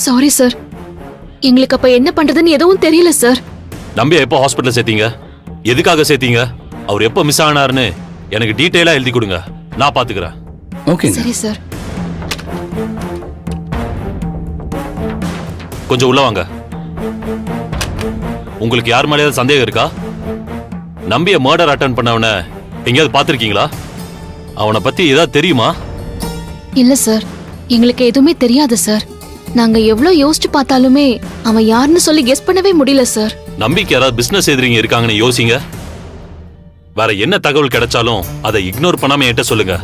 Sorry sir, எங்களுக்கு அப்ப என்ன பண்றதுன்னு எதுவும் தெரியல சார். நம்பியை எப்போ ஹாஸ்பிட்டல் சேர்த்தீங்க? எதுக்காக சேர்த்தீங்க? அவர் எப்போ மிஸ் ஆனாருன்னு எனக்கு டீட்டெயிலா எழுதி கொடுங்க, நான் பாத்துக்கிறேன். ஓகே சரி சார். கொஞ்சம் உள்ள வாங்க. உங்களுக்கு யார் மேலேயாவது சந்தேகம் இருக்கா? நம்பிய மர்டர் அட்டெண்ட் பண்ணவன எங்கேயாவது பாத்திருக்கீங்களா? அவனை பத்தி ஏதாவது தெரியுமா? இல்ல சார், எங்களுக்கு எதுவுமே தெரியாது சார். நாங்க எவ்வளவு யோசிச்சு பார்த்தாலுமே அவன் யாருன்னு சொல்லி கெஸ் பண்ணவே முடியல சார். நம்பிக்கை யாராவது பிசினஸ் எதிரிங்க இருக்காங்கன்னு யோசிங்க. வேற என்ன தகவல் கிடைச்சாலும் அதை இக்னோர் பண்ணாம என்கிட்ட சொல்லுங்க.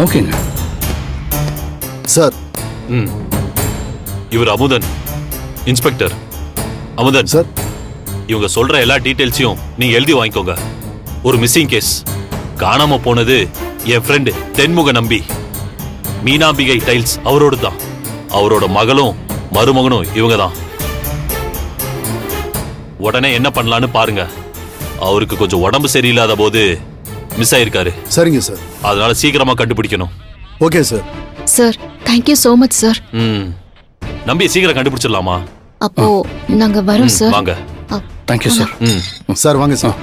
ஓகேங்க சார். இவர் அமுதன், இன்ஸ்பெக்டர் அமுதன் சார். இவங்க சொல்ற எல்லா டீடைல்ஸையும் நீங்க எழுதி வாங்கிக்கோங்க. ஒரு மிஸ்ஸிங் கேஸ், காணாம போனது என் ஃப்ரெண்டு தென்முக நம்பி. மீனாம்பிகை டைல்ஸ் அவரோடு தான். அவரோட மகளும் மருமகனும் இவங்க தான். உடனே என்ன பண்ணலான்னு பாருங்க. அவருக்கு கொஞ்சம் உடம்பு சரியில்லாத போது மிஸ் ஆயிருக்காரு. சரிங்க சார். அதனால சீக்கிரமா கண்டுபிடிக்கணும். Okay sir. Sir, thank you so much sir. நம்பி சீக்கிரம் கண்டுபிடிச்சிடலாமா? அப்போ நாங்க வரோம் சார். வாங்க. Thank you sir. சார் வாங்க சார்.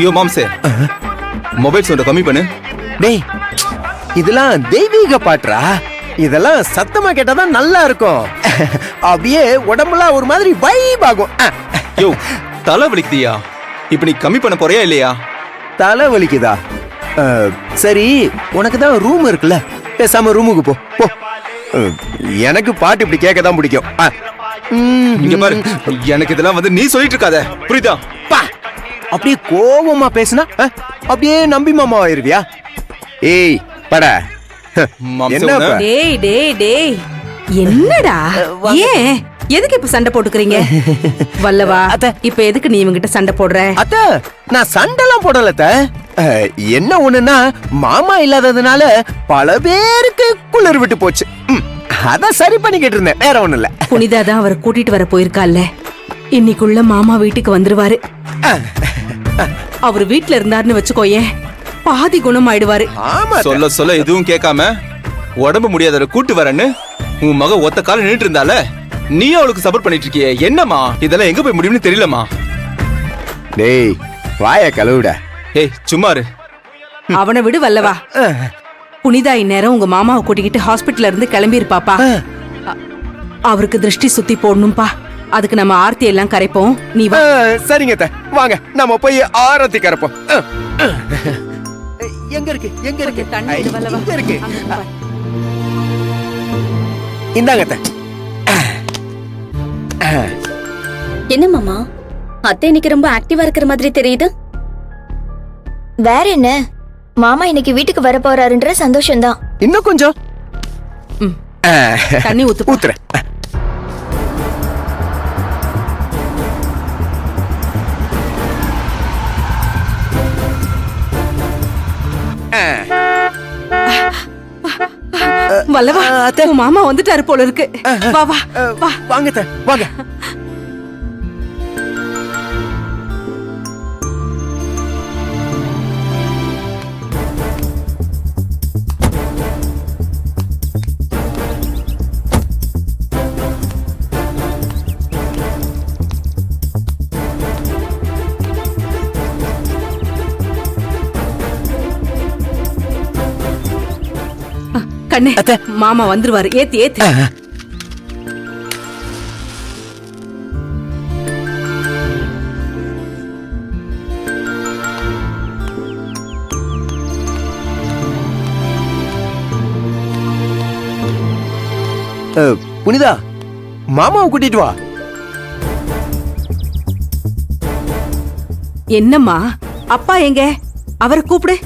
யோ மாம்சே, மொபைல் சவுண்ட கம்மி பண்ணு. டேய், இதெல்லாம் தெய்வீக பாட்டுறா. இதெல்லாம் சத்தமா கேட்டாதான் நல்லா இருக்கும். அப்படியே உடம்புலாம் ஒரு மாதிரி வைப் ஆகும். யோ, தலை வலிக்குதியா? இப்ப நீ கம்மி பண்ண போறியா இல்லையா? தலை வலிக்குதா? சரி, உனக்கு தான் ரூம் இருக்குல்ல, பேசாம ரூமுக்கு போ போ. எனக்கு பாட்டு இப்படி கேட்க தான் பிடிக்கும். இங்க பாரு, எனக்கு இதெல்லாம் வந்து நீ சொல்லிட்டு இருக்காத, புரியுதா? பா, அப்படியே கோபமா பேசுனா அப்படியே நம்பி மாமா ஆயிருவியா? ஏய் பட, என்ன? டேய் டேய் டேய், என்னடா? ஏன் எதுக்கு இப்ப சண்டை போட்டுக்கிறீங்க? வல்லவா, இப்ப எதுக்கு நீ இவங்கிட்ட சண்டை போடுற? அத்த, நான் சண்டைலாம் போடல அத்த. என்ன ஒண்ணுன்னா, மாமா இல்லாததுனால பல பேருக்கு குளிர் விட்டு போச்சு. அதான் சரி பண்ணிக்கிட்டு இருந்தேன், வேற ஒண்ணு இல்ல. புனிதா தான் அவரை கூட்டிட்டு வர போயிருக்கால. இன்னைக்குள்ள மாமா வீட்டுக்கு வந்துருவாரு. அவர் வீட்டுல இருந்தாருன்னு வச்சுக்கோயேன், பாதி குணம் ஆயிடுவாரு. சொல்ல சொல்ல எதுவும் கேட்காம உடம்பு முடியாத கூட்டு வரேன்னு உன் மக ஒத்த கால நின்றுட்டு இருந்தால, நீ அவளுக்கு சப்போர்ட் பண்ணிட்டு இருக்கிய. என்னமா இதெல்லாம் எங்க போய் முடியும்னு தெரியலமா. டேய், வாய கழுவுட. ஏய் சும்மாரு. அவனை விடு வல்லவா. புனிதா இந்நேரம் உங்க மாமாவை கூட்டிக்கிட்டு ஹாஸ்பிட்டல்ல இருந்து கிளம்பி இருப்பாப்பா. அவருக்கு திருஷ்டி சுத்தி போடணும்பா. அதுக்கு நம்ம ஆர்த்தி எல்லாம் கரைப்போம். நீ வா. சரிங்க அத்த, வாங்க நம்ம போய் ஆரத்தி கரைப்போம். எங்க இருக்கு எங்க இருக்கு தண்ணி வல்லவா. எங்க இருக்கு? இந்தாங்க அத்த. என்ன மாமா, அத்தை இன்னைக்கு ரொம்ப ஆக்டிவா இருக்கிற மாதிரி தெரியுது. வேற என்ன, மாமா இன்னைக்கு வீட்டுக்கு வர போறாருன்ற சந்தோஷம்தான். இன்னும் கொஞ்சம் தண்ணி ஊத்துறேன். வல்லவா, உன் மாமா வந்துட்டாரு போல இருக்கு. வா வா வா. வாங்க அத்த, வாங்க. கண்ணே, மாமா வந்துருவாரு. ஏத்தி ஏத்தி. புனிதா, மாமாவை கூட்டிட்டு வா. என்னம்மா அப்பா எங்க அவரை கூப்பிடு.